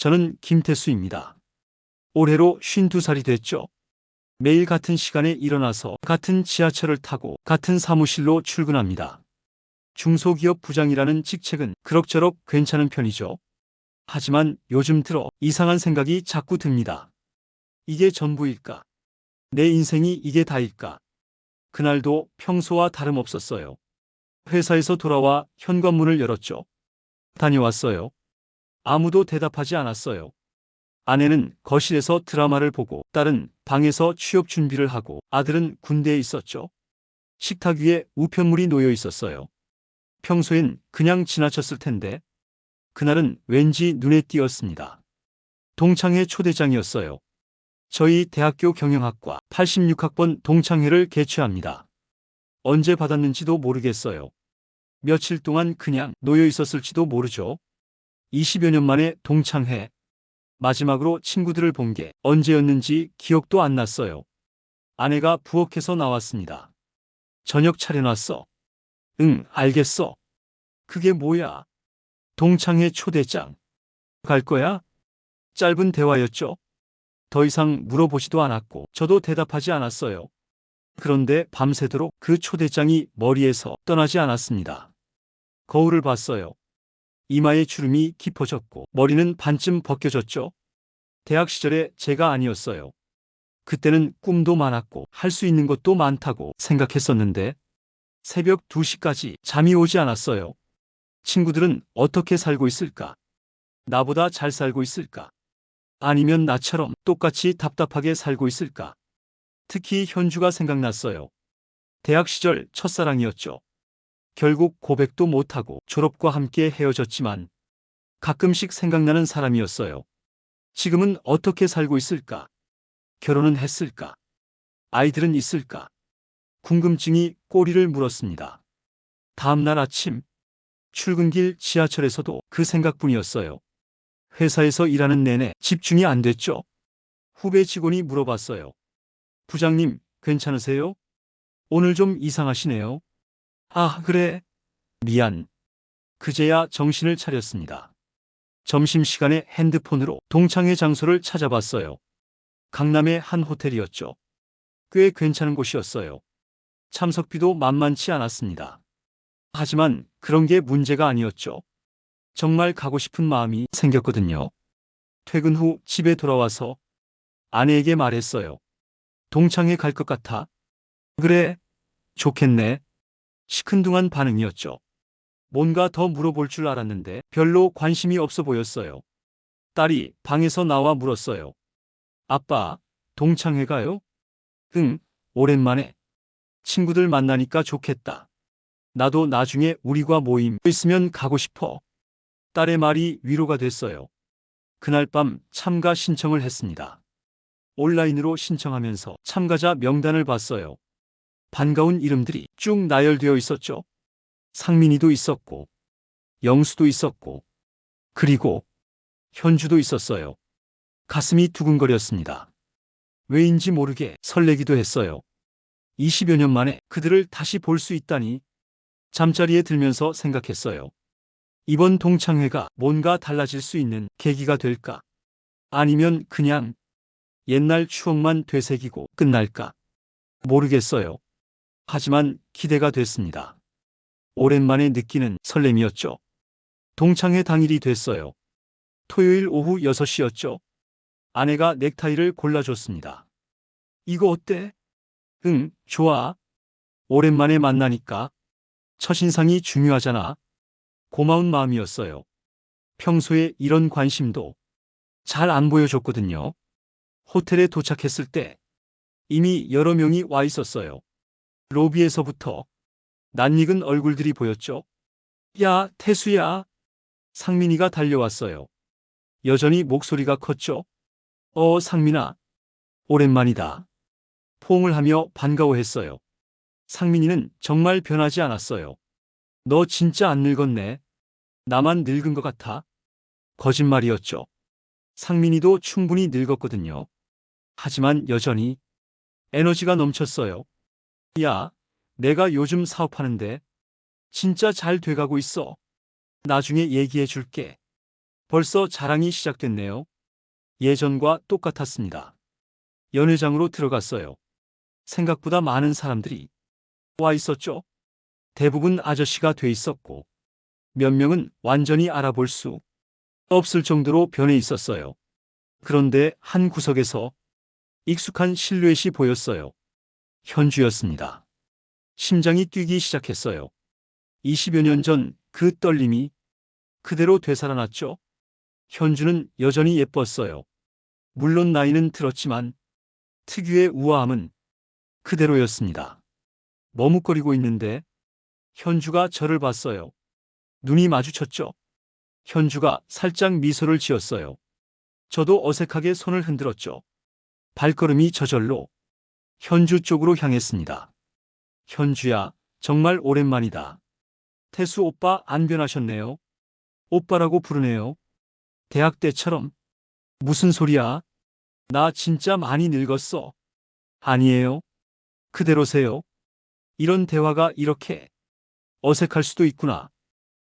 저는 김태수입니다. 올해로 52살이 됐죠. 매일 같은 시간에 일어나서 같은 지하철을 타고 같은 사무실로 출근합니다. 중소기업 부장이라는 직책은 그럭저럭 괜찮은 편이죠. 하지만 요즘 들어 이상한 생각이 자꾸 듭니다. 이게 전부일까? 내 인생이 이게 다일까? 그날도 평소와 다름없었어요. 회사에서 돌아와 현관문을 열었죠. 다녀왔어요. 아무도 대답하지 않았어요. 아내는 거실에서 드라마를 보고, 딸은 방에서 취업 준비를 하고, 아들은 군대에 있었죠. 식탁 위에 우편물이 놓여 있었어요. 평소엔 그냥 지나쳤을 텐데, 그날은 왠지 눈에 띄었습니다. 동창회 초대장이었어요. 저희 대학교 경영학과 86학번 동창회를 개최합니다. 언제 받았는지도 모르겠어요. 며칠 동안 그냥 놓여 있었을지도 모르죠. 20여 년 만에 동창회. 마지막으로 친구들을 본 게 언제였는지 기억도 안 났어요. 아내가 부엌에서 나왔습니다. 저녁 차려놨어. 응, 알겠어. 그게 뭐야? 동창회 초대장. 갈 거야? 짧은 대화였죠. 더 이상 물어보지도 않았고 저도 대답하지 않았어요. 그런데 밤새도록 그 초대장이 머리에서 떠나지 않았습니다. 거울을 봤어요. 이마에 주름이 깊어졌고 머리는 반쯤 벗겨졌죠. 대학 시절에 제가 아니었어요. 그때는 꿈도 많았고 할 수 있는 것도 많다고 생각했었는데 새벽 2시까지 잠이 오지 않았어요. 친구들은 어떻게 살고 있을까? 나보다 잘 살고 있을까? 아니면 나처럼 똑같이 답답하게 살고 있을까? 특히 현주가 생각났어요. 대학 시절 첫사랑이었죠. 결국 고백도 못하고 졸업과 함께 헤어졌지만 가끔씩 생각나는 사람이었어요. 지금은 어떻게 살고 있을까? 결혼은 했을까? 아이들은 있을까? 궁금증이 꼬리를 물었습니다. 다음 날 아침, 출근길 지하철에서도 그 생각뿐이었어요. 회사에서 일하는 내내 집중이 안 됐죠. 후배 직원이 물어봤어요. 부장님, 괜찮으세요? 오늘 좀 이상하시네요. 아, 그래. 미안. 그제야 정신을 차렸습니다. 점심시간에 핸드폰으로 동창회 장소를 찾아봤어요. 강남의 한 호텔이었죠. 꽤 괜찮은 곳이었어요. 참석비도 만만치 않았습니다. 하지만 그런 게 문제가 아니었죠. 정말 가고 싶은 마음이 생겼거든요. 퇴근 후 집에 돌아와서 아내에게 말했어요. 동창회 갈 것 같아. 그래, 좋겠네. 시큰둥한 반응이었죠. 뭔가 더 물어볼 줄 알았는데 별로 관심이 없어 보였어요. 딸이 방에서 나와 물었어요. 아빠, 동창회 가요? 응, 오랜만에. 친구들 만나니까 좋겠다. 나도 나중에 우리과 모임 있으면 가고 싶어. 딸의 말이 위로가 됐어요. 그날 밤 참가 신청을 했습니다. 온라인으로 신청하면서 참가자 명단을 봤어요. 반가운 이름들이 쭉 나열되어 있었죠. 상민이도 있었고, 영수도 있었고, 그리고 현주도 있었어요. 가슴이 두근거렸습니다. 왜인지 모르게 설레기도 했어요. 20여 년 만에 그들을 다시 볼 수 있다니. 잠자리에 들면서 생각했어요. 이번 동창회가 뭔가 달라질 수 있는 계기가 될까? 아니면 그냥 옛날 추억만 되새기고 끝날까? 모르겠어요. 하지만 기대가 됐습니다. 오랜만에 느끼는 설렘이었죠. 동창회 당일이 됐어요. 토요일 오후 6시였죠. 아내가 넥타이를 골라줬습니다. 이거 어때? 응, 좋아. 오랜만에 만나니까 첫인상이 중요하잖아. 고마운 마음이었어요. 평소에 이런 관심도 잘 안 보여줬거든요. 호텔에 도착했을 때 이미 여러 명이 와 있었어요. 로비에서부터 낯익은 얼굴들이 보였죠. 야, 태수야. 상민이가 달려왔어요. 여전히 목소리가 컸죠. 상민아. 오랜만이다. 포옹을 하며 반가워했어요. 상민이는 정말 변하지 않았어요. 너 진짜 안 늙었네. 나만 늙은 것 같아. 거짓말이었죠. 상민이도 충분히 늙었거든요. 하지만 여전히 에너지가 넘쳤어요. 야, 내가 요즘 사업하는데 진짜 잘 돼가고 있어. 나중에 얘기해 줄게. 벌써 자랑이 시작됐네요. 예전과 똑같았습니다. 연회장으로 들어갔어요. 생각보다 많은 사람들이 와 있었죠. 대부분 아저씨가 돼 있었고, 몇 명은 완전히 알아볼 수 없을 정도로 변해 있었어요. 그런데 한 구석에서 익숙한 실루엣이 보였어요. 현주였습니다. 심장이 뛰기 시작했어요. 20여 년 전 그 떨림이 그대로 되살아났죠. 현주는 여전히 예뻤어요. 물론 나이는 들었지만 특유의 우아함은 그대로였습니다. 머뭇거리고 있는데 현주가 저를 봤어요. 눈이 마주쳤죠. 현주가 살짝 미소를 지었어요. 저도 어색하게 손을 흔들었죠. 발걸음이 저절로 현주 쪽으로 향했습니다. 현주야, 정말 오랜만이다. 태수 오빠 안 변하셨네요. 오빠라고 부르네요. 대학 때처럼. 무슨 소리야? 나 진짜 많이 늙었어. 아니에요. 그대로세요. 이런 대화가 이렇게 어색할 수도 있구나.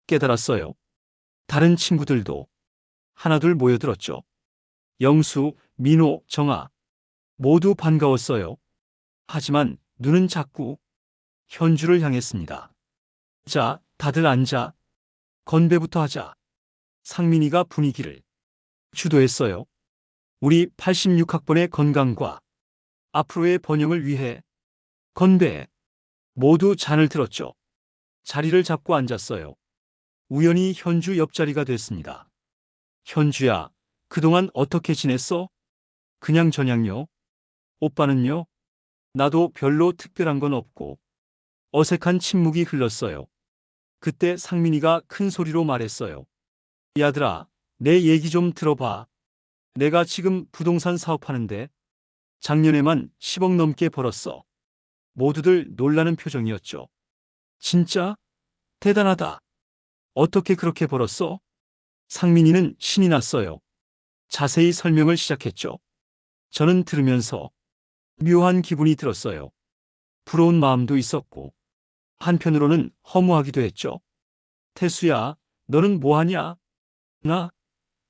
깨달았어요. 다른 친구들도 하나둘 모여들었죠. 영수, 민호, 정아. 모두 반가웠어요. 하지만 눈은 자꾸 현주를 향했습니다. 자, 다들 앉아. 건배부터 하자. 상민이가 분위기를 주도했어요. 우리 86학번의 건강과 앞으로의 번영을 위해 건배. 모두 잔을 들었죠. 자리를 잡고 앉았어요. 우연히 현주 옆자리가 됐습니다. 현주야, 그동안 어떻게 지냈어? 그냥 저냥요. 오빠는요? 나도 별로 특별한 건 없고. 어색한 침묵이 흘렀어요. 그때 상민이가 큰 소리로 말했어요. 야들아, 내 얘기 좀 들어봐. 내가 지금 부동산 사업하는데 작년에만 10억 넘게 벌었어. 모두들 놀라는 표정이었죠. 진짜? 대단하다. 어떻게 그렇게 벌었어? 상민이는 신이 났어요. 자세히 설명을 시작했죠. 저는 들으면서 묘한 기분이 들었어요. 부러운 마음도 있었고, 한편으로는 허무하기도 했죠. 태수야, 너는 뭐 하냐? 나?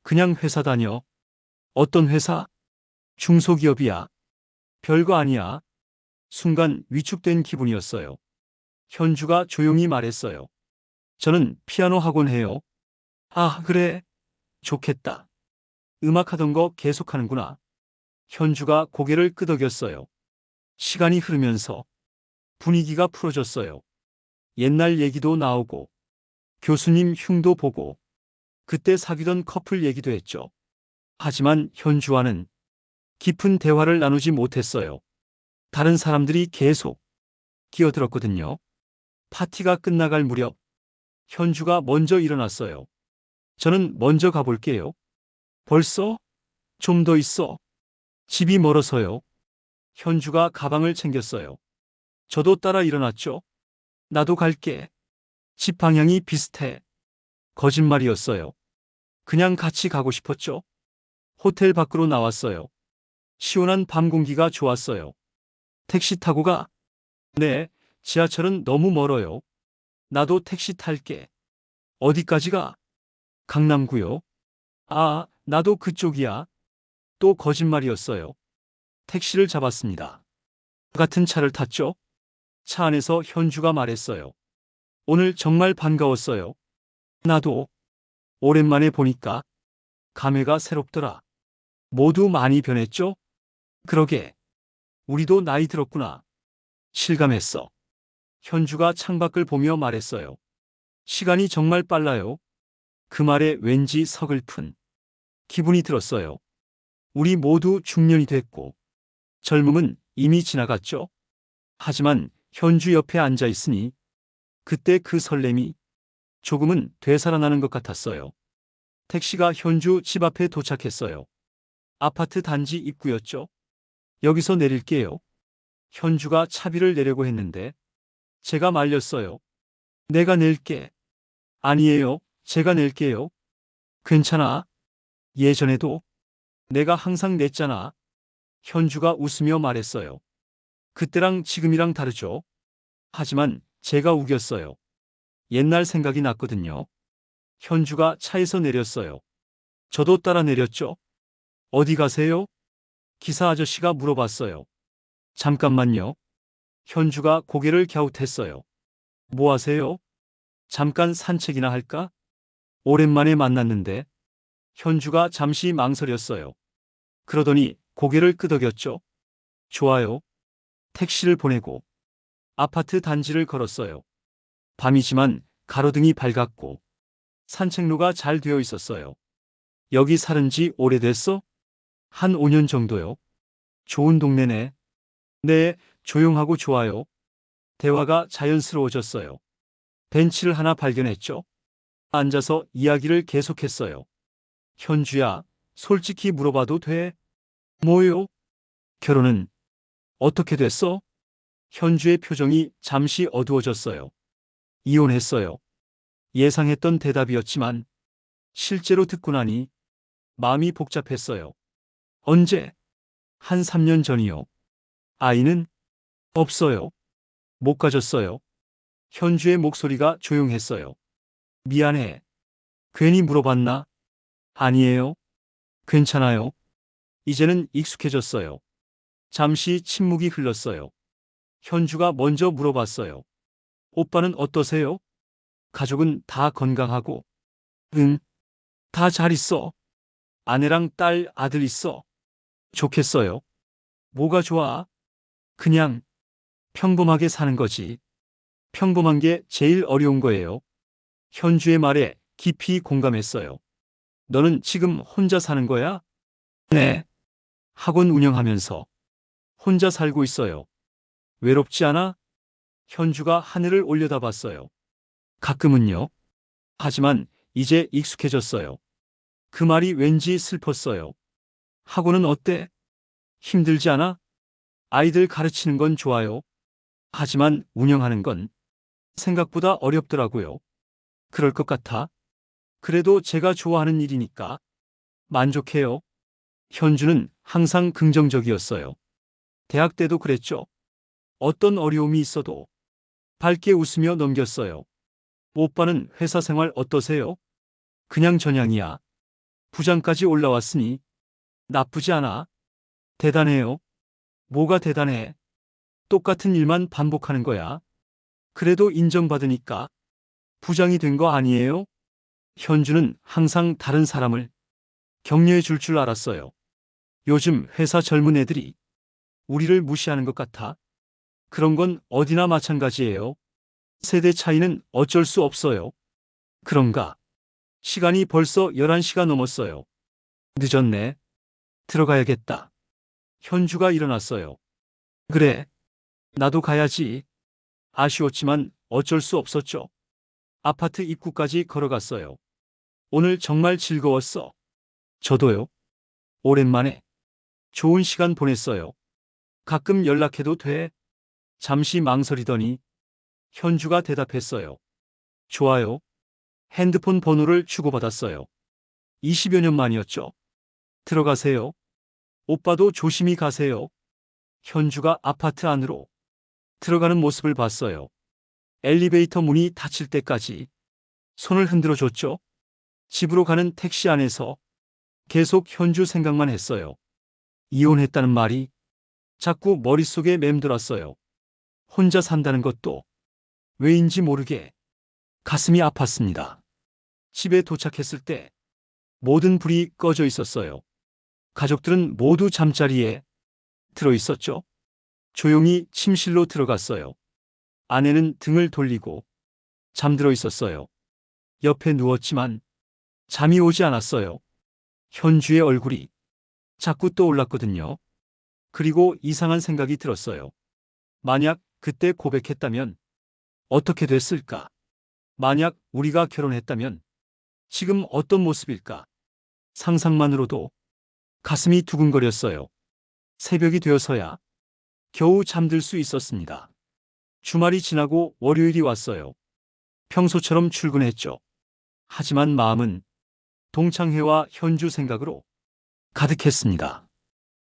그냥 회사 다녀. 어떤 회사? 중소기업이야. 별거 아니야. 순간 위축된 기분이었어요. 현주가 조용히 말했어요. 저는 피아노 학원 해요. 아, 그래. 좋겠다. 음악하던 거 계속하는구나. 현주가 고개를 끄덕였어요. 시간이 흐르면서 분위기가 풀어졌어요. 옛날 얘기도 나오고, 교수님 흉도 보고, 그때 사귀던 커플 얘기도 했죠. 하지만 현주와는 깊은 대화를 나누지 못했어요. 다른 사람들이 계속 끼어들었거든요. 파티가 끝나갈 무렵 현주가 먼저 일어났어요. 저는 먼저 가볼게요. 벌써? 좀 더 있어. 집이 멀어서요. 현주가 가방을 챙겼어요. 저도 따라 일어났죠. 나도 갈게. 집 방향이 비슷해. 거짓말이었어요. 그냥 같이 가고 싶었죠. 호텔 밖으로 나왔어요. 시원한 밤 공기가 좋았어요. 택시 타고 가? 네, 지하철은 너무 멀어요. 나도 택시 탈게. 어디까지 가? 강남구요. 아, 나도 그쪽이야. 또 거짓말이었어요. 택시를 잡았습니다. 같은 차를 탔죠? 차 안에서 현주가 말했어요. 오늘 정말 반가웠어요. 나도. 오랜만에 보니까 감회가 새롭더라. 모두 많이 변했죠? 그러게. 우리도 나이 들었구나. 실감했어. 현주가 창밖을 보며 말했어요. 시간이 정말 빨라요. 그 말에 왠지 서글픈 기분이 들었어요. 우리 모두 중년이 됐고 젊음은 이미 지나갔죠. 하지만 현주 옆에 앉아 있으니 그때 그 설렘이 조금은 되살아나는 것 같았어요. 택시가 현주 집 앞에 도착했어요. 아파트 단지 입구였죠. 여기서 내릴게요. 현주가 차비를 내려고 했는데 제가 말렸어요. 내가 낼게. 아니에요. 제가 낼게요. 괜찮아. 예전에도 내가 항상 냈잖아. 현주가 웃으며 말했어요. 그때랑 지금이랑 다르죠. 하지만 제가 우겼어요. 옛날 생각이 났거든요. 현주가 차에서 내렸어요. 저도 따라 내렸죠. 어디 가세요? 기사 아저씨가 물어봤어요. 잠깐만요. 현주가 고개를 갸웃했어요. 뭐 하세요? 잠깐 산책이나 할까? 오랜만에 만났는데. 현주가 잠시 망설였어요. 그러더니 고개를 끄덕였죠. 좋아요. 택시를 보내고 아파트 단지를 걸었어요. 밤이지만 가로등이 밝았고 산책로가 잘 되어 있었어요. 여기 살은 지 오래됐어? 한 5년 정도요. 좋은 동네네. 네, 조용하고 좋아요. 대화가 자연스러워졌어요. 벤치를 하나 발견했죠. 앉아서 이야기를 계속했어요. 현주야, 솔직히 물어봐도 돼? 뭐요? 결혼은 어떻게 됐어? 현주의 표정이 잠시 어두워졌어요. 이혼했어요. 예상했던 대답이었지만 실제로 듣고 나니 마음이 복잡했어요. 언제? 한 3년 전이요. 아이는? 없어요. 못 가졌어요. 현주의 목소리가 조용했어요. 미안해. 괜히 물어봤나? 아니에요. 괜찮아요. 이제는 익숙해졌어요. 잠시 침묵이 흘렀어요. 현주가 먼저 물어봤어요. 오빠는 어떠세요? 가족은 다 건강하고? 응, 다 잘 있어. 아내랑 딸, 아들 있어. 좋겠어요. 뭐가 좋아? 그냥 평범하게 사는 거지. 평범한 게 제일 어려운 거예요. 현주의 말에 깊이 공감했어요. 너는 지금 혼자 사는 거야? 네. 학원 운영하면서 혼자 살고 있어요. 외롭지 않아? 현주가 하늘을 올려다봤어요. 가끔은요. 하지만 이제 익숙해졌어요. 그 말이 왠지 슬펐어요. 학원은 어때? 힘들지 않아? 아이들 가르치는 건 좋아요. 하지만 운영하는 건 생각보다 어렵더라고요. 그럴 것 같아. 그래도 제가 좋아하는 일이니까 만족해요. 현주는 항상 긍정적이었어요. 대학 때도 그랬죠. 어떤 어려움이 있어도 밝게 웃으며 넘겼어요. 오빠는 회사 생활 어떠세요? 그냥 전향이야. 부장까지 올라왔으니 나쁘지 않아. 대단해요. 뭐가 대단해? 똑같은 일만 반복하는 거야. 그래도 인정받으니까 부장이 된 거 아니에요? 현주는 항상 다른 사람을 격려해 줄 줄 알았어요. 요즘 회사 젊은 애들이 우리를 무시하는 것 같아. 그런 건 어디나 마찬가지예요. 세대 차이는 어쩔 수 없어요. 그런가? 시간이 벌써 11시가 넘었어요. 늦었네. 들어가야겠다. 현주가 일어났어요. 그래. 나도 가야지. 아쉬웠지만 어쩔 수 없었죠. 아파트 입구까지 걸어갔어요. 오늘 정말 즐거웠어. 저도요. 오랜만에 좋은 시간 보냈어요. 가끔 연락해도 돼? 잠시 망설이더니 현주가 대답했어요. 좋아요. 핸드폰 번호를 주고받았어요. 20여 년 만이었죠. 들어가세요. 오빠도 조심히 가세요. 현주가 아파트 안으로 들어가는 모습을 봤어요. 엘리베이터 문이 닫힐 때까지 손을 흔들어 줬죠. 집으로 가는 택시 안에서 계속 현주 생각만 했어요. 이혼했다는 말이 자꾸 머릿속에 맴돌았어요. 혼자 산다는 것도 왜인지 모르게 가슴이 아팠습니다. 집에 도착했을 때 모든 불이 꺼져 있었어요. 가족들은 모두 잠자리에 들어 있었죠. 조용히 침실로 들어갔어요. 아내는 등을 돌리고 잠들어 있었어요. 옆에 누웠지만 잠이 오지 않았어요. 현주의 얼굴이 자꾸 떠올랐거든요. 그리고 이상한 생각이 들었어요. 만약 그때 고백했다면 어떻게 됐을까? 만약 우리가 결혼했다면 지금 어떤 모습일까? 상상만으로도 가슴이 두근거렸어요. 새벽이 되어서야 겨우 잠들 수 있었습니다. 주말이 지나고 월요일이 왔어요. 평소처럼 출근했죠. 하지만 마음은 동창회와 현주 생각으로 가득했습니다.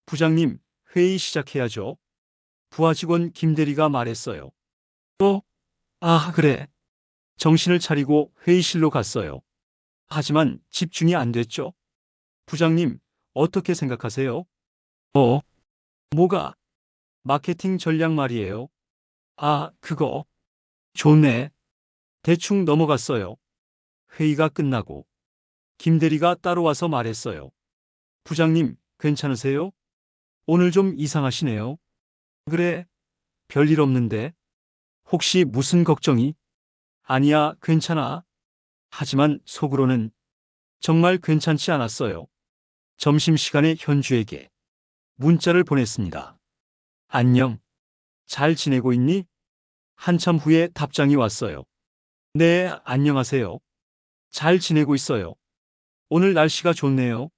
부장님, 회의 시작해야죠. 부하 직원 김대리가 말했어요. 그래. 정신을 차리고 회의실로 갔어요. 하지만 집중이 안 됐죠. 부장님, 어떻게 생각하세요? 어, 뭐가? 마케팅 전략 말이에요. 아, 그거. 좋네. 대충 넘어갔어요. 회의가 끝나고 김 대리가 따로 와서 말했어요. 부장님, 괜찮으세요? 오늘 좀 이상하시네요. 그래, 별일 없는데. 혹시 무슨 걱정이? 아니야, 괜찮아. 하지만 속으로는 정말 괜찮지 않았어요. 점심시간에 현주에게 문자를 보냈습니다. 안녕. 잘 지내고 있니? 한참 후에 답장이 왔어요. 네, 안녕하세요. 잘 지내고 있어요. 오늘 날씨가 좋네요.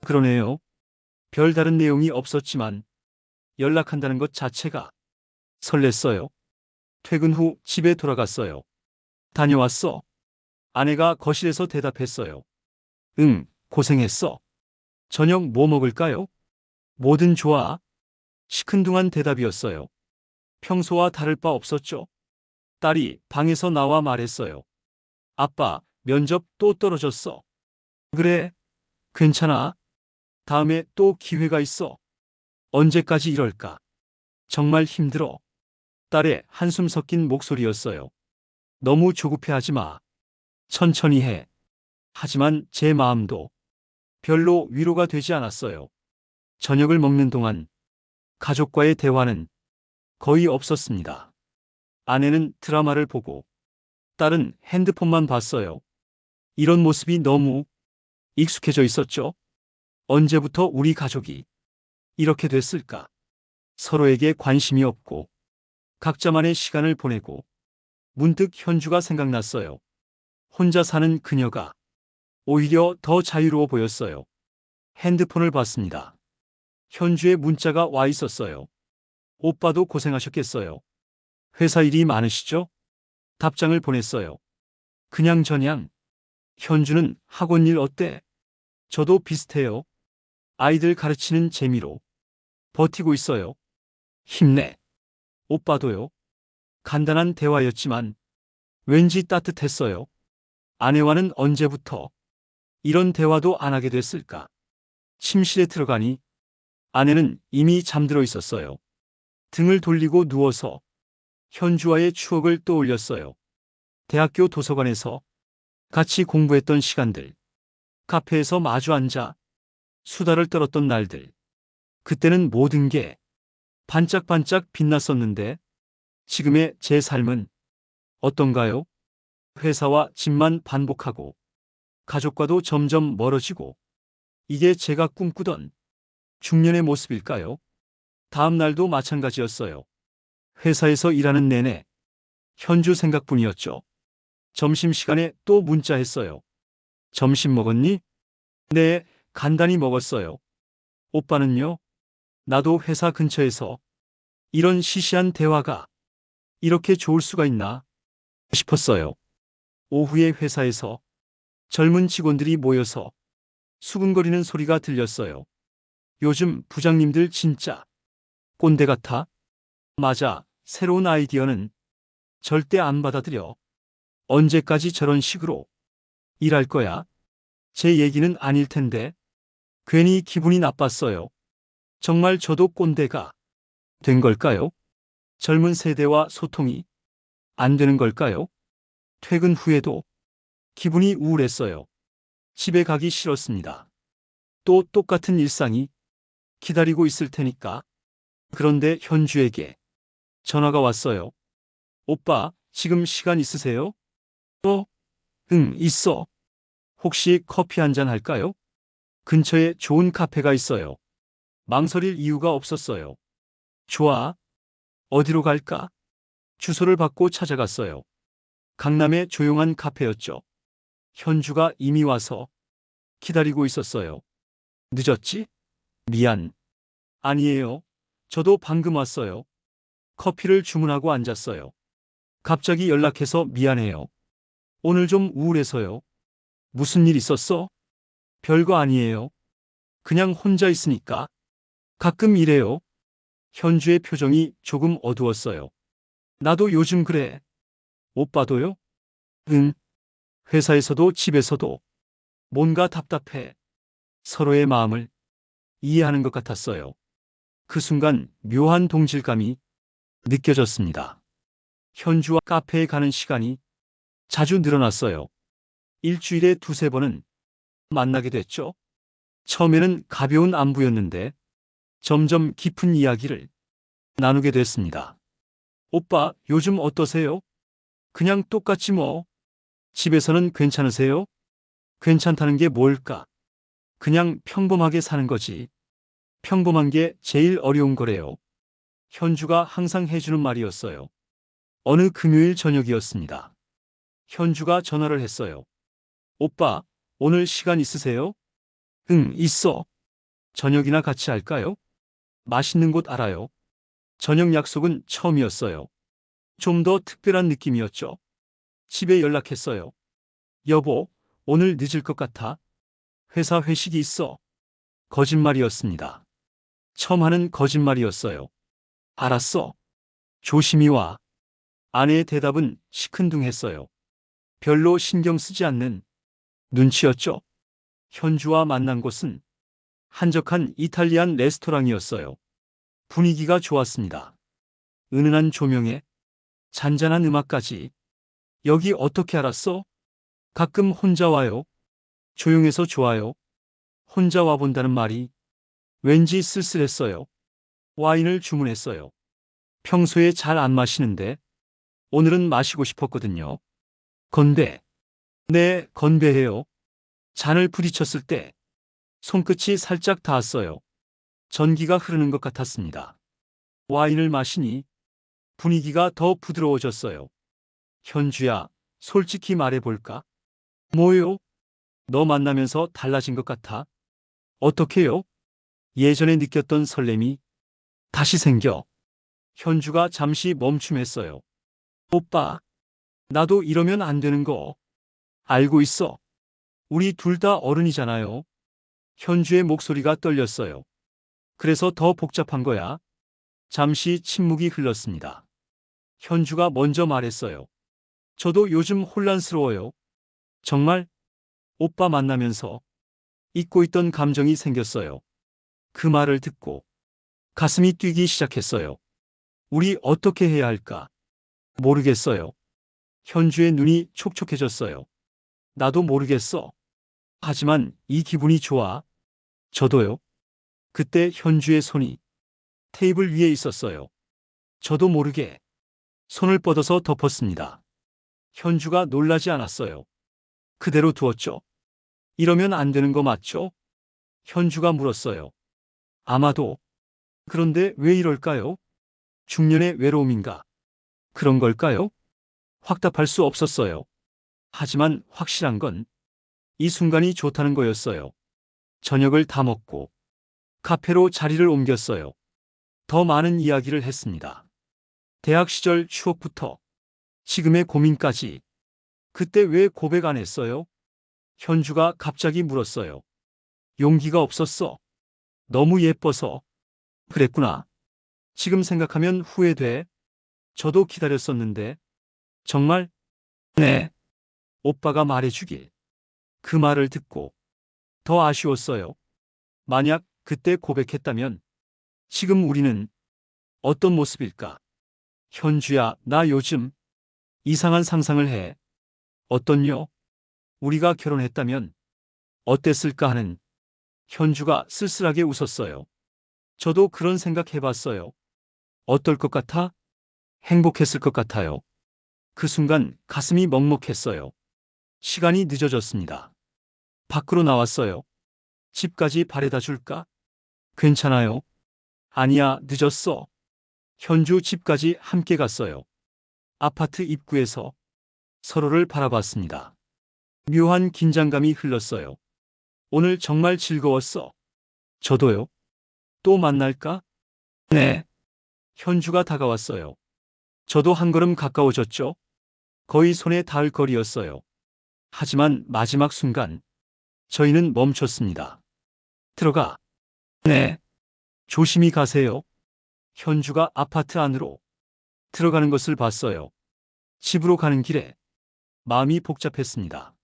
그러네요. 별다른 내용이 없었지만 연락한다는 것 자체가 설렜어요. 퇴근 후 집에 돌아갔어요. 다녀왔어. 아내가 거실에서 대답했어요. 응, 고생했어. 저녁 뭐 먹을까요? 뭐든 좋아. 시큰둥한 대답이었어요. 평소와 다를 바 없었죠. 딸이 방에서 나와 말했어요. 아빠, 면접 또 떨어졌어. 그래, 괜찮아. 다음에 또 기회가 있어. 언제까지 이럴까? 정말 힘들어. 딸의 한숨 섞인 목소리였어요. 너무 조급해하지 마. 천천히 해. 하지만 제 마음도 별로 위로가 되지 않았어요. 저녁을 먹는 동안 가족과의 대화는 거의 없었습니다. 아내는 드라마를 보고 딸은 핸드폰만 봤어요. 이런 모습이 너무 익숙해져 있었죠. 언제부터 우리 가족이 이렇게 됐을까? 서로에게 관심이 없고 각자만의 시간을 보내고 문득 현주가 생각났어요. 혼자 사는 그녀가 오히려 더 자유로워 보였어요. 핸드폰을 봤습니다. 현주의 문자가 와 있었어요. 오빠도 고생하셨겠어요. 회사 일이 많으시죠? 답장을 보냈어요. 그냥저냥. 현주는 학원 일 어때? 저도 비슷해요. 아이들 가르치는 재미로 버티고 있어요. 힘내. 오빠도요. 간단한 대화였지만 왠지 따뜻했어요. 아내와는 언제부터 이런 대화도 안 하게 됐을까? 침실에 들어가니 아내는 이미 잠들어 있었어요. 등을 돌리고 누워서 현주와의 추억을 떠올렸어요. 대학교 도서관에서 같이 공부했던 시간들, 카페에서 마주 앉아 수다를 떨었던 날들. 그때는 모든 게 반짝반짝 빛났었는데 지금의 제 삶은 어떤가요? 회사와 집만 반복하고 가족과도 점점 멀어지고 이게 제가 꿈꾸던 중년의 모습일까요? 다음 날도 마찬가지였어요. 회사에서 일하는 내내 현주 생각뿐이었죠. 점심시간에 또 문자했어요. 점심 먹었니? 네, 간단히 먹었어요. 오빠는요? 나도 회사 근처에서 이런 시시한 대화가 이렇게 좋을 수가 있나 싶었어요. 오후에 회사에서 젊은 직원들이 모여서 수근거리는 소리가 들렸어요. 요즘 부장님들 진짜 꼰대 같아? 맞아, 새로운 아이디어는 절대 안 받아들여. 언제까지 저런 식으로 일할 거야? 제 얘기는 아닐 텐데. 괜히 기분이 나빴어요. 정말 저도 꼰대가 된 걸까요? 젊은 세대와 소통이 안 되는 걸까요? 퇴근 후에도 기분이 우울했어요. 집에 가기 싫었습니다. 또 똑같은 일상이 기다리고 있을 테니까. 그런데 현주에게 전화가 왔어요. 오빠, 지금 시간 있으세요? 응, 있어. 혹시 커피 한잔 할까요? 근처에 좋은 카페가 있어요. 망설일 이유가 없었어요. 좋아. 어디로 갈까? 주소를 받고 찾아갔어요. 강남의 조용한 카페였죠. 현주가 이미 와서 기다리고 있었어요. 늦었지? 미안. 아니에요. 저도 방금 왔어요. 커피를 주문하고 앉았어요. 갑자기 연락해서 미안해요. 오늘 좀 우울해서요. 무슨 일 있었어? 별거 아니에요. 그냥 혼자 있으니까. 가끔 이래요. 현주의 표정이 조금 어두웠어요. 나도 요즘 그래. 오빠도요? 응. 회사에서도 집에서도 뭔가 답답해. 서로의 마음을 이해하는 것 같았어요. 그 순간 묘한 동질감이 느껴졌습니다. 현주와 카페에 가는 시간이 자주 늘어났어요. 일주일에 두세 번은 만나게 됐죠. 처음에는 가벼운 안부였는데 점점 깊은 이야기를 나누게 됐습니다. 오빠, 요즘 어떠세요? 그냥 똑같지 뭐. 집에서는 괜찮으세요? 괜찮다는 게 뭘까? 그냥 평범하게 사는 거지. 평범한 게 제일 어려운 거래요. 현주가 항상 해주는 말이었어요. 어느 금요일 저녁이었습니다. 현주가 전화를 했어요. 오빠, 오늘 시간 있으세요? 응, 있어. 저녁이나 같이 할까요? 맛있는 곳 알아요. 저녁 약속은 처음이었어요. 좀 더 특별한 느낌이었죠. 집에 연락했어요. 여보, 오늘 늦을 것 같아. 회사 회식이 있어. 거짓말이었습니다. 처음 하는 거짓말이었어요. 알았어. 조심히 와. 아내의 대답은 시큰둥했어요. 별로 신경 쓰지 않는 눈치였죠. 현주와 만난 곳은 한적한 이탈리안 레스토랑이었어요. 분위기가 좋았습니다. 은은한 조명에 잔잔한 음악까지. 여기 어떻게 알았어? 가끔 혼자 와요. 조용해서 좋아요. 혼자 와본다는 말이 왠지 쓸쓸했어요. 와인을 주문했어요. 평소에 잘 안 마시는데 오늘은 마시고 싶었거든요. 건배. 네, 건배해요. 잔을 부딪혔을 때 손끝이 살짝 닿았어요. 전기가 흐르는 것 같았습니다. 와인을 마시니 분위기가 더 부드러워졌어요. 현주야, 솔직히 말해볼까? 뭐요? 너 만나면서 달라진 것 같아. 어떻게요? 예전에 느꼈던 설렘이 다시 생겨. 현주가 잠시 멈춤했어요. 오빠, 나도 이러면 안 되는 거 알고 있어. 우리 둘 다 어른이잖아요. 현주의 목소리가 떨렸어요. 그래서 더 복잡한 거야. 잠시 침묵이 흘렀습니다. 현주가 먼저 말했어요. 저도 요즘 혼란스러워요. 정말 오빠 만나면서 잊고 있던 감정이 생겼어요. 그 말을 듣고 가슴이 뛰기 시작했어요. 우리 어떻게 해야 할까? 모르겠어요. 현주의 눈이 촉촉해졌어요. 나도 모르겠어. 하지만 이 기분이 좋아. 저도요. 그때 현주의 손이 테이블 위에 있었어요. 저도 모르게 손을 뻗어서 덮었습니다. 현주가 놀라지 않았어요. 그대로 두었죠. 이러면 안 되는 거 맞죠? 현주가 물었어요. 아마도. 그런데 왜 이럴까요? 중년의 외로움인가? 그런 걸까요? 확답할 수 없었어요. 하지만 확실한 건 이 순간이 좋다는 거였어요. 저녁을 다 먹고 카페로 자리를 옮겼어요. 더 많은 이야기를 했습니다. 대학 시절 추억부터 지금의 고민까지. 그때 왜 고백 안 했어요? 현주가 갑자기 물었어요. 용기가 없었어. 너무 예뻐서. 그랬구나. 지금 생각하면 후회돼. 저도 기다렸었는데. 정말? 네. 오빠가 말해주길. 그 말을 듣고 더 아쉬웠어요. 만약 그때 고백했다면 지금 우리는 어떤 모습일까? 현주야, 나 요즘 이상한 상상을 해. 어떤요? 우리가 결혼했다면 어땠을까 하는. 현주가 쓸쓸하게 웃었어요. 저도 그런 생각 해봤어요. 어떨 것 같아? 행복했을 것 같아요. 그 순간 가슴이 먹먹했어요. 시간이 늦어졌습니다. 밖으로 나왔어요. 집까지 바래다 줄까? 괜찮아요. 아니야, 늦었어. 현주 집까지 함께 갔어요. 아파트 입구에서 서로를 바라봤습니다. 묘한 긴장감이 흘렀어요. 오늘 정말 즐거웠어. 저도요. 또 만날까? 네. 현주가 다가왔어요. 저도 한 걸음 가까워졌죠. 거의 손에 닿을 거리였어요. 하지만 마지막 순간 저희는 멈췄습니다. 들어가. 네. 조심히 가세요. 현주가 아파트 안으로 들어가는 것을 봤어요. 집으로 가는 길에 마음이 복잡했습니다.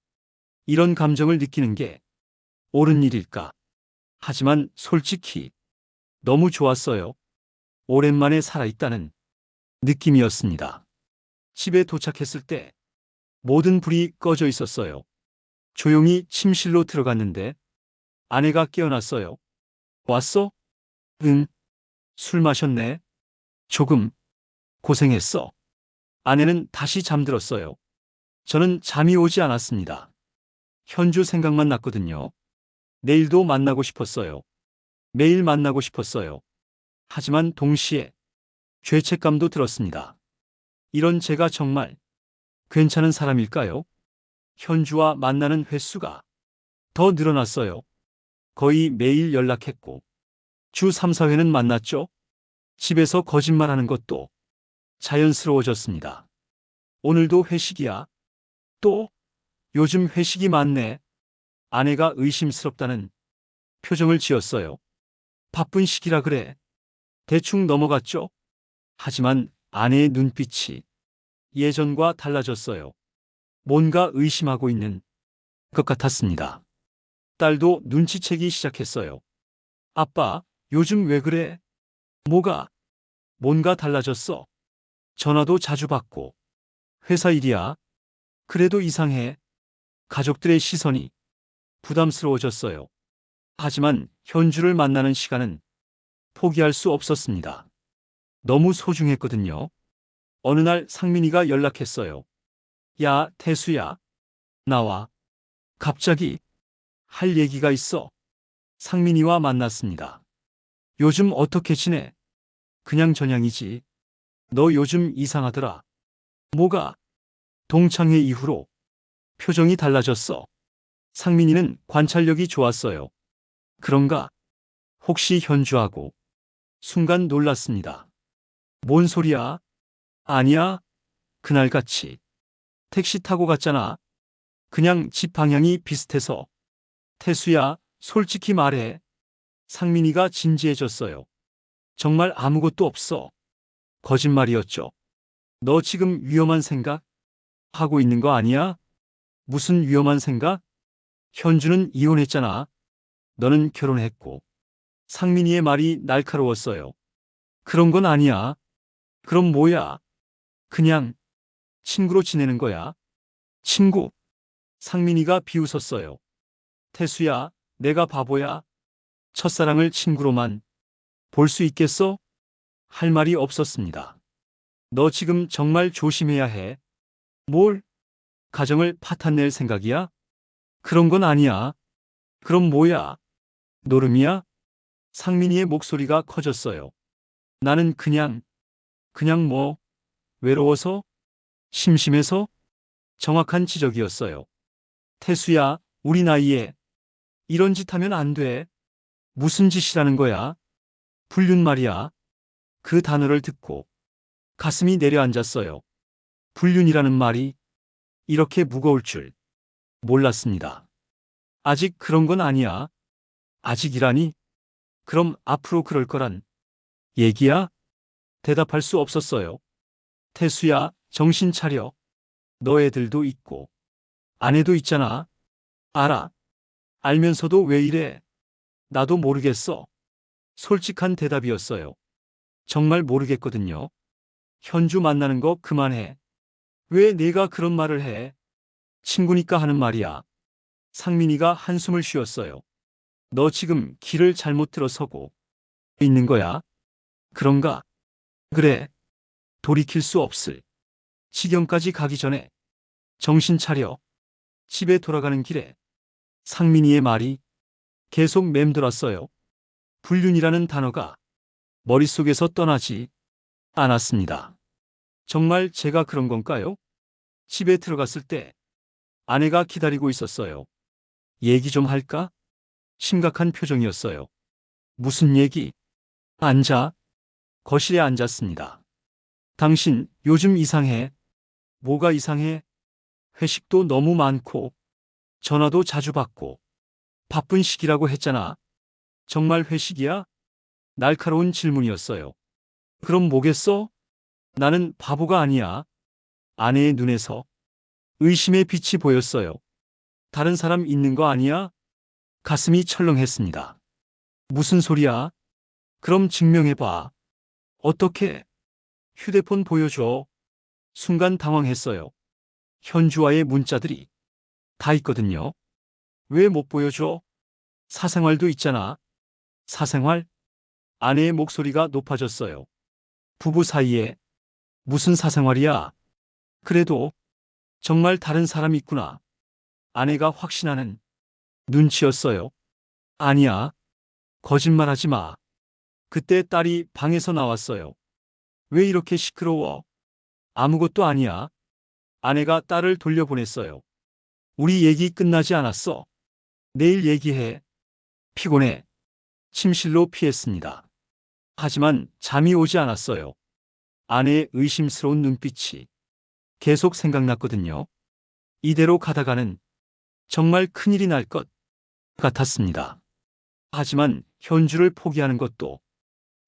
이런 감정을 느끼는 게 옳은 일일까? 하지만 솔직히 너무 좋았어요. 오랜만에 살아있다는 느낌이었습니다. 집에 도착했을 때 모든 불이 꺼져 있었어요. 조용히 침실로 들어갔는데 아내가 깨어났어요. 왔어? 응. 술 마셨네. 조금 고생했어. 아내는 다시 잠들었어요. 저는 잠이 오지 않았습니다. 현주 생각만 났거든요. 내일도 만나고 싶었어요. 매일 만나고 싶었어요. 하지만 동시에 죄책감도 들었습니다. 이런 제가 정말 괜찮은 사람일까요? 현주와 만나는 횟수가 더 늘어났어요. 거의 매일 연락했고, 주 3, 4회는 만났죠? 집에서 거짓말하는 것도 자연스러워졌습니다. 오늘도 회식이야. 또, 요즘 회식이 많네. 아내가 의심스럽다는 표정을 지었어요. 바쁜 시기라 그래. 대충 넘어갔죠? 하지만 아내의 눈빛이 예전과 달라졌어요. 뭔가 의심하고 있는 것 같았습니다. 딸도 눈치채기 시작했어요. 아빠, 요즘 왜 그래? 뭐가? 뭔가 달라졌어. 전화도 자주 받고. 회사 일이야. 그래도 이상해. 가족들의 시선이 부담스러워졌어요. 하지만 현주를 만나는 시간은 포기할 수 없었습니다. 너무 소중했거든요. 어느 날 상민이가 연락했어요. 야, 태수야. 나와. 갑자기 할 얘기가 있어. 상민이와 만났습니다. 요즘 어떻게 지내? 그냥 전향이지. 너 요즘 이상하더라. 뭐가? 동창회 이후로 표정이 달라졌어. 상민이는 관찰력이 좋았어요. 그런가? 혹시 현주하고? 순간 놀랐습니다. 뭔 소리야? 아니야. 그날같이 택시 타고 갔잖아. 그냥 집 방향이 비슷해서. 태수야, 솔직히 말해. 상민이가 진지해졌어요. 정말 아무것도 없어. 거짓말이었죠. 너 지금 위험한 생각 하고 있는 거 아니야? 무슨 위험한 생각? 현주는 이혼했잖아. 너는 결혼했고. 상민이의 말이 날카로웠어요. 그런 건 아니야. 그럼 뭐야? 그냥 친구로 지내는 거야. 친구. 상민이가 비웃었어요. 태수야, 내가 바보야. 첫사랑을 친구로만 볼 수 있겠어? 할 말이 없었습니다. 너 지금 정말 조심해야 해. 뭘? 가정을 파탄낼 생각이야? 그런 건 아니야. 그럼 뭐야? 노름이야? 상민이의 목소리가 커졌어요. 나는 그냥 뭐, 외로워서? 심심해서? 정확한 지적이었어요. 태수야, 우리 나이에 이런 짓 하면 안 돼. 무슨 짓이라는 거야? 불륜 말이야. 그 단어를 듣고 가슴이 내려앉았어요. 불륜이라는 말이 이렇게 무거울 줄 몰랐습니다. 아직 그런 건 아니야. 아직이라니? 그럼 앞으로 그럴 거란 얘기야? 대답할 수 없었어요. 태수야, 정신 차려. 너 애들도 있고 아내도 있잖아. 알아. 알면서도 왜 이래? 나도 모르겠어. 솔직한 대답이었어요. 정말 모르겠거든요. 현주 만나는 거 그만해. 왜 내가 그런 말을 해? 친구니까 하는 말이야. 상민이가 한숨을 쉬었어요. 너 지금 길을 잘못 들어서고 있는 거야? 그런가? 그래. 돌이킬 수 없을 지경까지 가기 전에 정신 차려. 집에 돌아가는 길에 상민이의 말이 계속 맴돌았어요. 불륜이라는 단어가 머릿속에서 떠나지 않았습니다. 정말 제가 그런 건가요? 집에 들어갔을 때 아내가 기다리고 있었어요. 얘기 좀 할까? 심각한 표정이었어요. 무슨 얘기? 앉아. 거실에 앉았습니다. 당신 요즘 이상해. 뭐가 이상해? 회식도 너무 많고 전화도 자주 받고 바쁜 시기라고 했잖아. 정말 회식이야? 날카로운 질문이었어요. 그럼 뭐겠어? 나는 바보가 아니야. 아내의 눈에서 의심의 빛이 보였어요. 다른 사람 있는 거 아니야? 가슴이 철렁했습니다. 무슨 소리야? 그럼 증명해봐. 어떻게? 휴대폰 보여줘. 순간 당황했어요. 현주와의 문자들이 다 있거든요. 왜 못 보여줘? 사생활도 있잖아. 사생활? 아내의 목소리가 높아졌어요. 부부 사이에 무슨 사생활이야? 그래도 정말 다른 사람이 있구나. 아내가 확신하는 눈치였어요. 아니야. 거짓말하지 마. 그때 딸이 방에서 나왔어요. 왜 이렇게 시끄러워? 아무것도 아니야. 아내가 딸을 돌려보냈어요. 우리 얘기 끝나지 않았어. 내일 얘기해. 피곤해. 침실로 피했습니다. 하지만 잠이 오지 않았어요. 아내의 의심스러운 눈빛이 계속 생각났거든요. 이대로 가다가는 정말 큰일이 날 것 같았습니다. 하지만 현주를 포기하는 것도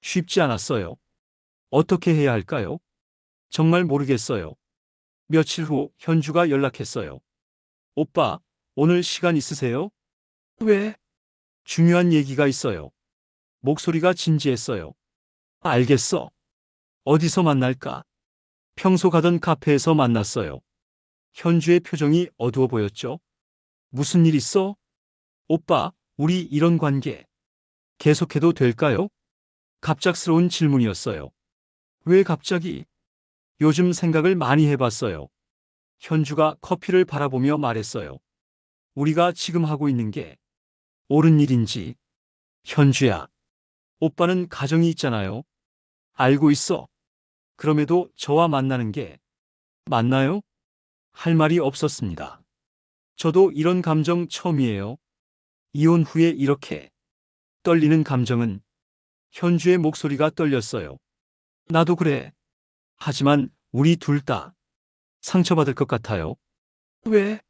쉽지 않았어요. 어떻게 해야 할까요? 정말 모르겠어요. 며칠 후 현주가 연락했어요. 오빠, 오늘 시간 있으세요? 왜? 중요한 얘기가 있어요. 목소리가 진지했어요. 알겠어. 어디서 만날까? 평소 가던 카페에서 만났어요. 현주의 표정이 어두워 보였죠? 무슨 일 있어? 오빠, 우리 이런 관계 계속해도 될까요? 갑작스러운 질문이었어요. 왜 갑자기? 요즘 생각을 많이 해봤어요. 현주가 커피를 바라보며 말했어요. 우리가 지금 하고 있는 게 옳은 일인지. 현주야, 오빠는 가정이 있잖아요. 알고 있어. 그럼에도 저와 만나는 게 맞나요? 할 말이 없었습니다. 저도 이런 감정 처음이에요. 이혼 후에 이렇게 떨리는 감정은. 현주의 목소리가 떨렸어요. 나도 그래. 하지만 우리 둘 다 상처받을 것 같아요. 왜?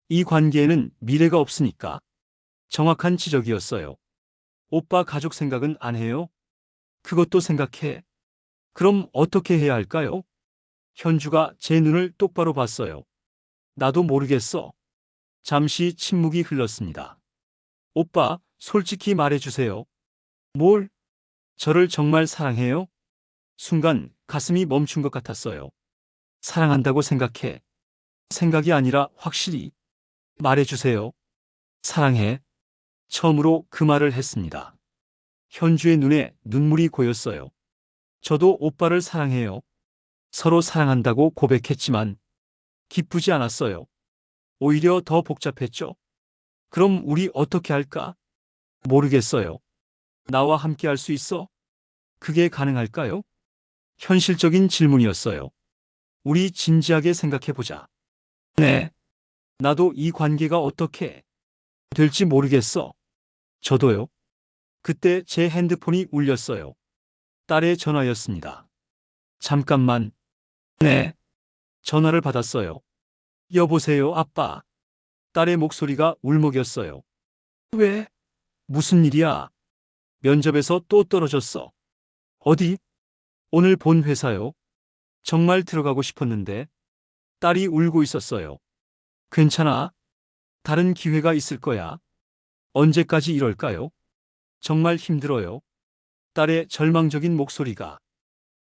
이 관계에는 미래가 없으니까. 정확한 지적이었어요. 오빠 가족 생각은 안 해요? 그것도 생각해. 그럼 어떻게 해야 할까요? 현주가 제 눈을 똑바로 봤어요. 나도 모르겠어. 잠시 침묵이 흘렀습니다. 오빠, 솔직히 말해주세요. 뭘? 저를 정말 사랑해요? 순간 가슴이 멈춘 것 같았어요. 사랑한다고 생각해. 생각이 아니라 확실히 말해주세요. 사랑해. 처음으로 그 말을 했습니다. 현주의 눈에 눈물이 고였어요. 저도 오빠를 사랑해요. 서로 사랑한다고 고백했지만 기쁘지 않았어요. 오히려 더 복잡했죠. 그럼 우리 어떻게 할까? 모르겠어요. 나와 함께 할 수 있어? 그게 가능할까요? 현실적인 질문이었어요. 우리 진지하게 생각해보자. 네. 나도 이 관계가 어떻게 될지 모르겠어. 저도요. 그때 제 핸드폰이 울렸어요. 딸의 전화였습니다. 잠깐만. 네. 전화를 받았어요. 여보세요, 아빠. 딸의 목소리가 울먹였어요. 왜? 무슨 일이야? 면접에서 또 떨어졌어. 어디? 오늘 본 회사요. 정말 들어가고 싶었는데. 딸이 울고 있었어요. 괜찮아. 다른 기회가 있을 거야. 언제까지 이럴까요? 정말 힘들어요. 딸의 절망적인 목소리가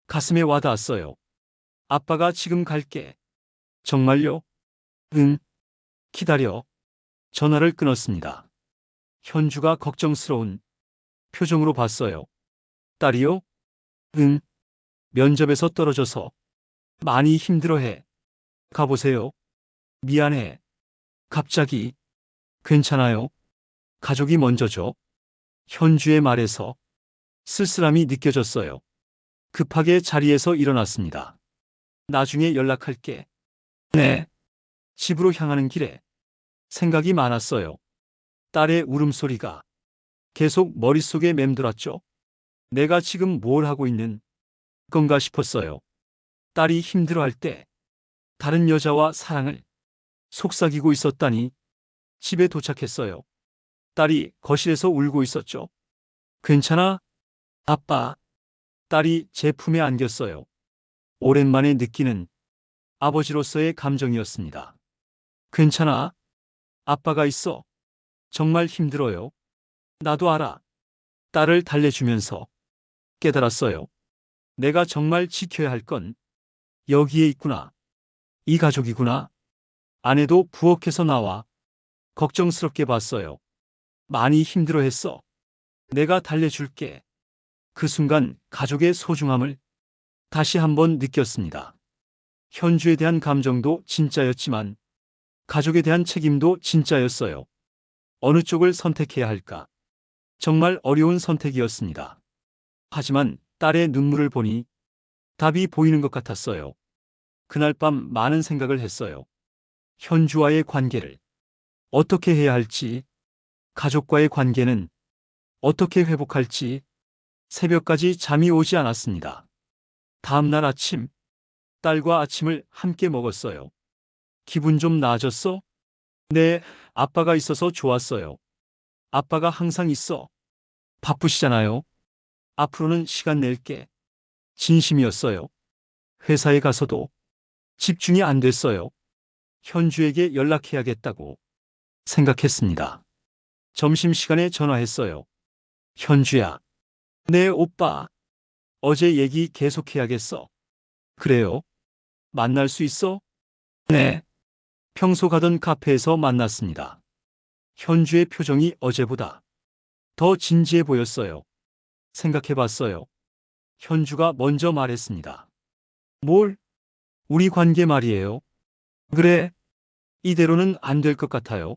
가슴에 와닿았어요. 아빠가 지금 갈게. 정말요? 응. 기다려. 전화를 끊었습니다. 현주가 걱정스러운 표정으로 봤어요. 딸이요? 응. 면접에서 떨어져서 많이 힘들어해. 가보세요. 미안해. 갑자기. 괜찮아요. 가족이 먼저죠. 현주의 말에서 쓸쓸함이 느껴졌어요. 급하게 자리에서 일어났습니다. 나중에 연락할게. 네. 집으로 향하는 길에 생각이 많았어요. 딸의 울음소리가 계속 머릿속에 맴돌았죠. 내가 지금 뭘 하고 있는 건가 싶었어요. 딸이 힘들어할 때 다른 여자와 사랑을 속삭이고 있었다니. 집에 도착했어요. 딸이 거실에서 울고 있었죠. 괜찮아? 아빠. 딸이 제 품에 안겼어요. 오랜만에 느끼는 아버지로서의 감정이었습니다. 괜찮아? 아빠가 있어. 정말 힘들어요. 나도 알아. 딸을 달래주면서 깨달았어요. 내가 정말 지켜야 할 건 여기에 있구나. 이 가족이구나. 아내도 부엌에서 나와 걱정스럽게 봤어요. 많이 힘들어했어. 내가 달래줄게. 그 순간 가족의 소중함을 다시 한번 느꼈습니다. 현주에 대한 감정도 진짜였지만 가족에 대한 책임도 진짜였어요. 어느 쪽을 선택해야 할까? 정말 어려운 선택이었습니다. 하지만 딸의 눈물을 보니 답이 보이는 것 같았어요. 그날 밤 많은 생각을 했어요. 현주와의 관계를 어떻게 해야 할지, 가족과의 관계는 어떻게 회복할지, 새벽까지 잠이 오지 않았습니다. 다음 날 아침, 딸과 아침을 함께 먹었어요. 기분 좀 나아졌어? 네, 아빠가 있어서 좋았어요. 아빠가 항상 있어. 바쁘시잖아요. 앞으로는 시간 낼게. 진심이었어요. 회사에 가서도 집중이 안 됐어요. 현주에게 연락해야겠다고 생각했습니다. 점심시간에 전화했어요. 현주야. 네, 오빠. 어제 얘기 계속해야겠어. 그래요? 만날 수 있어? 네. 평소 가던 카페에서 만났습니다. 현주의 표정이 어제보다 더 진지해 보였어요. 생각해 봤어요. 현주가 먼저 말했습니다. 뭘? 우리 관계 말이에요. 그래. 이대로는 안 될 것 같아요.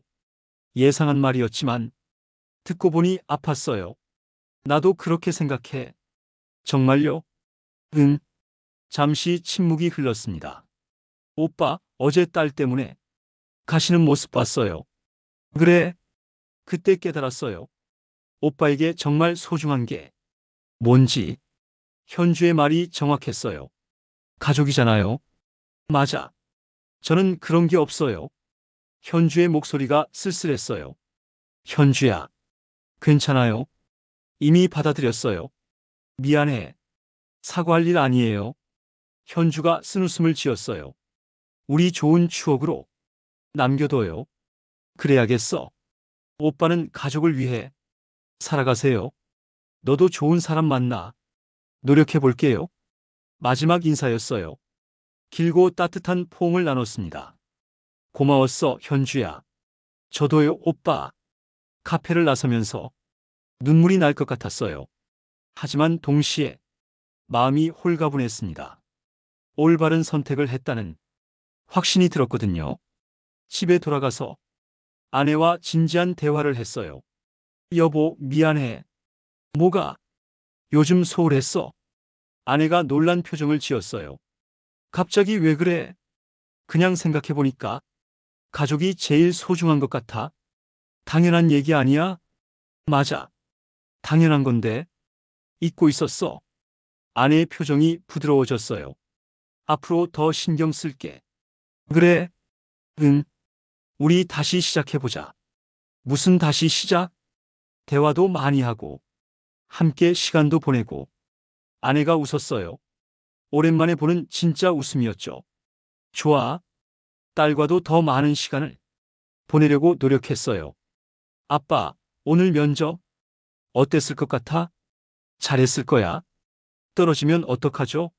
예상한 말이었지만 듣고 보니 아팠어요. 나도 그렇게 생각해. 정말요? 응. 잠시 침묵이 흘렀습니다. 오빠, 어제 딸 때문에 가시는 모습 봤어요. 그래. 그때 깨달았어요. 오빠에게 정말 소중한 게 뭔지. 현주의 말이 정확했어요. 가족이잖아요. 맞아. 저는 그런 게 없어요. 현주의 목소리가 쓸쓸했어요. 현주야. 괜찮아요. 이미 받아들였어요. 미안해. 사과할 일 아니에요. 현주가 쓴웃음을 지었어요. 우리 좋은 추억으로 남겨둬요. 그래야겠어. 오빠는 가족을 위해 살아가세요. 너도 좋은 사람 만나. 노력해 볼게요. 마지막 인사였어요. 길고 따뜻한 포옹을 나눴습니다. 고마웠어, 현주야. 저도요, 오빠. 카페를 나서면서 눈물이 날 것 같았어요. 하지만 동시에 마음이 홀가분했습니다. 올바른 선택을 했다는 확신이 들었거든요. 집에 돌아가서 아내와 진지한 대화를 했어요. 여보, 미안해. 뭐가? 요즘 소홀했어. 아내가 놀란 표정을 지었어요. 갑자기 왜 그래? 그냥 생각해보니까 가족이 제일 소중한 것 같아. 당연한 얘기 아니야? 맞아. 당연한 건데. 잊고 있었어. 아내의 표정이 부드러워졌어요. 앞으로 더 신경 쓸게. 그래. 응. 우리 다시 시작해보자. 무슨 다시 시작? 대화도 많이 하고, 함께 시간도 보내고. 아내가 웃었어요. 오랜만에 보는 진짜 웃음이었죠. 좋아. 딸과도 더 많은 시간을 보내려고 노력했어요. 아빠, 오늘 면접 어땠을 것 같아? 잘했을 거야. 떨어지면 어떡하죠?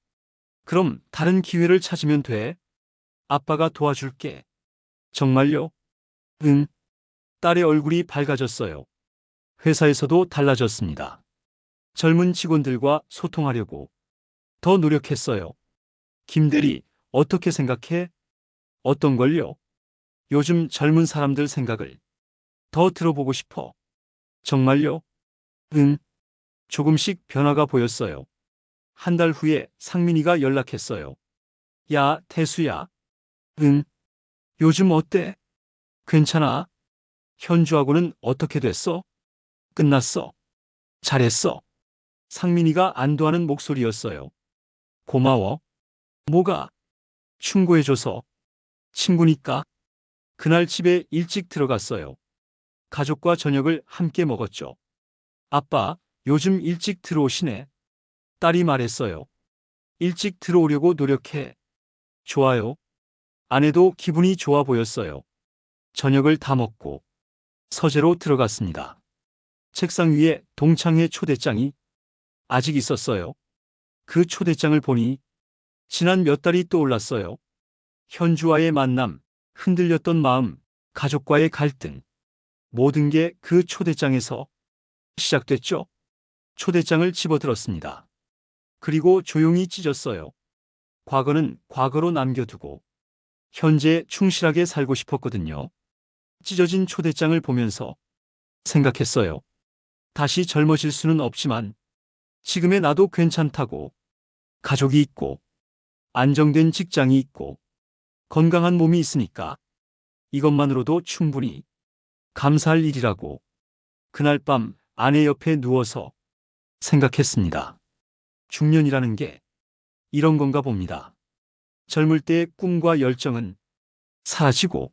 그럼 다른 기회를 찾으면 돼. 아빠가 도와줄게. 정말요? 응. 딸의 얼굴이 밝아졌어요. 회사에서도 달라졌습니다. 젊은 직원들과 소통하려고 더 노력했어요. 김대리, 어떻게 생각해? 어떤 걸요? 요즘 젊은 사람들 생각을 더 들어보고 싶어. 정말요? 응. 조금씩 변화가 보였어요. 한 달 후에 상민이가 연락했어요. 야, 태수야. 응. 요즘 어때? 괜찮아? 현주하고는 어떻게 됐어? 끝났어. 잘했어. 상민이가 안도하는 목소리였어요. 고마워. 뭐가? 충고해줘서. 친구니까. 그날 집에 일찍 들어갔어요. 가족과 저녁을 함께 먹었죠. 아빠, 요즘 일찍 들어오시네. 딸이 말했어요. 일찍 들어오려고 노력해. 좋아요. 아내도 기분이 좋아 보였어요. 저녁을 다 먹고 서재로 들어갔습니다. 책상 위에 동창회 초대장이 아직 있었어요. 그 초대장을 보니 지난 몇 달이 떠올랐어요. 현주와의 만남, 흔들렸던 마음, 가족과의 갈등. 모든 게 그 초대장에서 시작됐죠. 초대장을 집어들었습니다. 그리고 조용히 찢었어요. 과거는 과거로 남겨두고 현재에 충실하게 살고 싶었거든요. 찢어진 초대장을 보면서 생각했어요. 다시 젊어질 수는 없지만 지금의 나도 괜찮다고. 가족이 있고 안정된 직장이 있고 건강한 몸이 있으니까 이것만으로도 충분히 감사할 일이라고. 그날 밤 아내 옆에 누워서 생각했습니다. 중년이라는 게 이런 건가 봅니다. 젊을 때의 꿈과 열정은 사라지고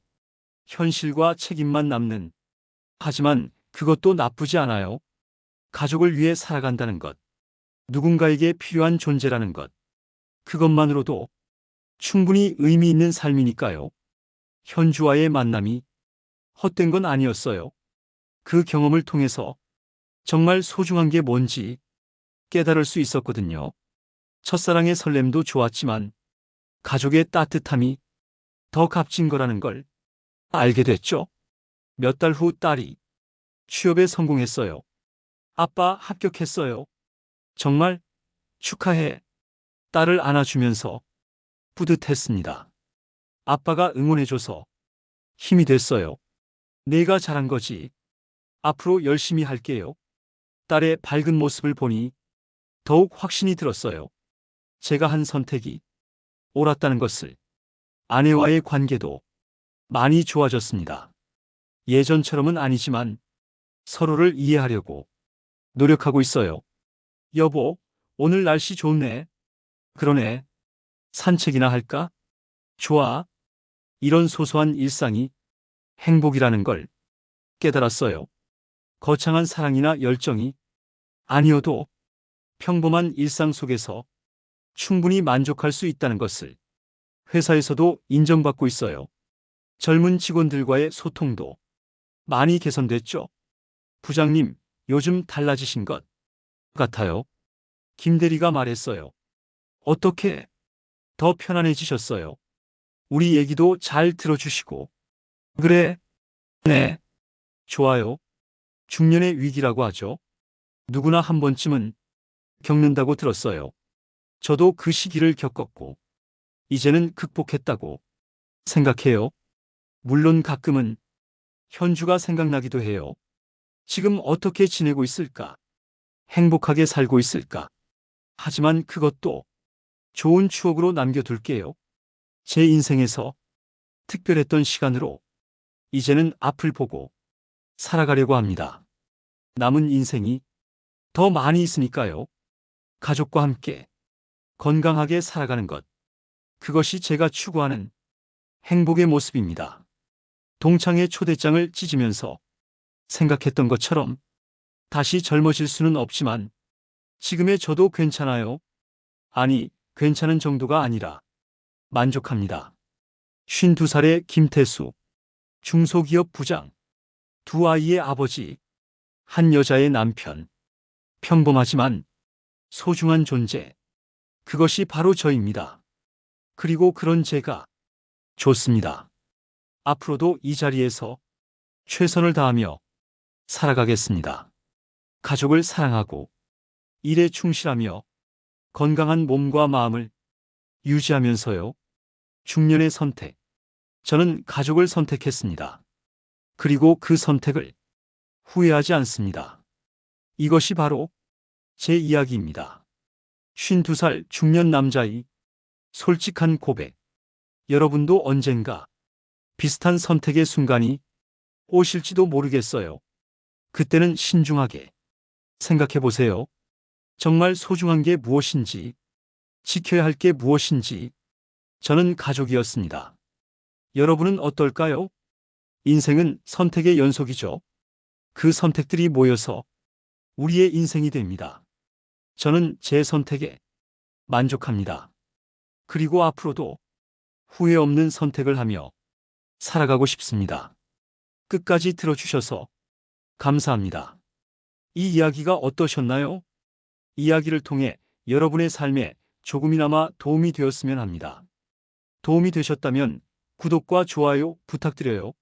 현실과 책임만 남는. 하지만 그것도 나쁘지 않아요. 가족을 위해 살아간다는 것, 누군가에게 필요한 존재라는 것, 그것만으로도 충분히 의미 있는 삶이니까요. 현주와의 만남이 헛된 건 아니었어요. 그 경험을 통해서 정말 소중한 게 뭔지 깨달을 수 있었거든요. 첫사랑의 설렘도 좋았지만 가족의 따뜻함이 더 값진 거라는 걸 알게 됐죠. 몇 달 후 딸이 취업에 성공했어요. 아빠 합격했어요. 정말 축하해. 딸을 안아주면서 뿌듯했습니다. 아빠가 응원해줘서 힘이 됐어요. 내가 잘한 거지. 앞으로 열심히 할게요. 딸의 밝은 모습을 보니 더욱 확신이 들었어요. 제가 한 선택이 옳았다는 것을. 아내와의 관계도 많이 좋아졌습니다. 예전처럼은 아니지만 서로를 이해하려고 노력하고 있어요. 여보, 오늘 날씨 좋네. 그러네. 산책이나 할까? 좋아. 이런 소소한 일상이 행복이라는 걸 깨달았어요. 거창한 사랑이나 열정이 아니어도 평범한 일상 속에서 충분히 만족할 수 있다는 것을 회사에서도 인정받고 있어요. 젊은 직원들과의 소통도 많이 개선됐죠. 부장님, 요즘 달라지신 것 같아요. 김 대리가 말했어요. 어떻게 더 편안해지셨어요? 우리 얘기도 잘 들어주시고. 그래? 네. 좋아요. 중년의 위기라고 하죠. 누구나 한 번쯤은 겪는다고 들었어요. 저도 그 시기를 겪었고, 이제는 극복했다고 생각해요. 물론 가끔은 현주가 생각나기도 해요. 지금 어떻게 지내고 있을까? 행복하게 살고 있을까? 하지만 그것도 좋은 추억으로 남겨둘게요. 제 인생에서 특별했던 시간으로 이제는 앞을 보고 살아가려고 합니다. 남은 인생이 더 많이 있으니까요. 가족과 함께 건강하게 살아가는 것. 그것이 제가 추구하는 행복의 모습입니다. 동창회 초대장을 찢으면서 생각했던 것처럼 다시 젊어질 수는 없지만 지금의 저도 괜찮아요. 아니, 괜찮은 정도가 아니라 만족합니다. 52살의 김태수, 중소기업 부장, 두 아이의 아버지, 한 여자의 남편. 평범하지만 소중한 존재. 그것이 바로 저입니다. 그리고 그런 제가 좋습니다. 앞으로도 이 자리에서 최선을 다하며 살아가겠습니다. 가족을 사랑하고 일에 충실하며 건강한 몸과 마음을 유지하면서요. 중년의 선택. 저는 가족을 선택했습니다. 그리고 그 선택을 후회하지 않습니다. 이것이 바로 제 이야기입니다. 52살 중년 남자의 솔직한 고백. 여러분도 언젠가 비슷한 선택의 순간이 오실지도 모르겠어요. 그때는 신중하게 생각해 보세요. 정말 소중한 게 무엇인지, 지켜야 할 게 무엇인지. 저는 가족이었습니다. 여러분은 어떨까요? 인생은 선택의 연속이죠. 그 선택들이 모여서 우리의 인생이 됩니다. 저는 제 선택에 만족합니다. 그리고 앞으로도 후회 없는 선택을 하며 살아가고 싶습니다. 끝까지 들어주셔서 감사합니다. 이 이야기가 어떠셨나요? 이야기를 통해 여러분의 삶에 조금이나마 도움이 되었으면 합니다. 도움이 되셨다면 구독과 좋아요 부탁드려요.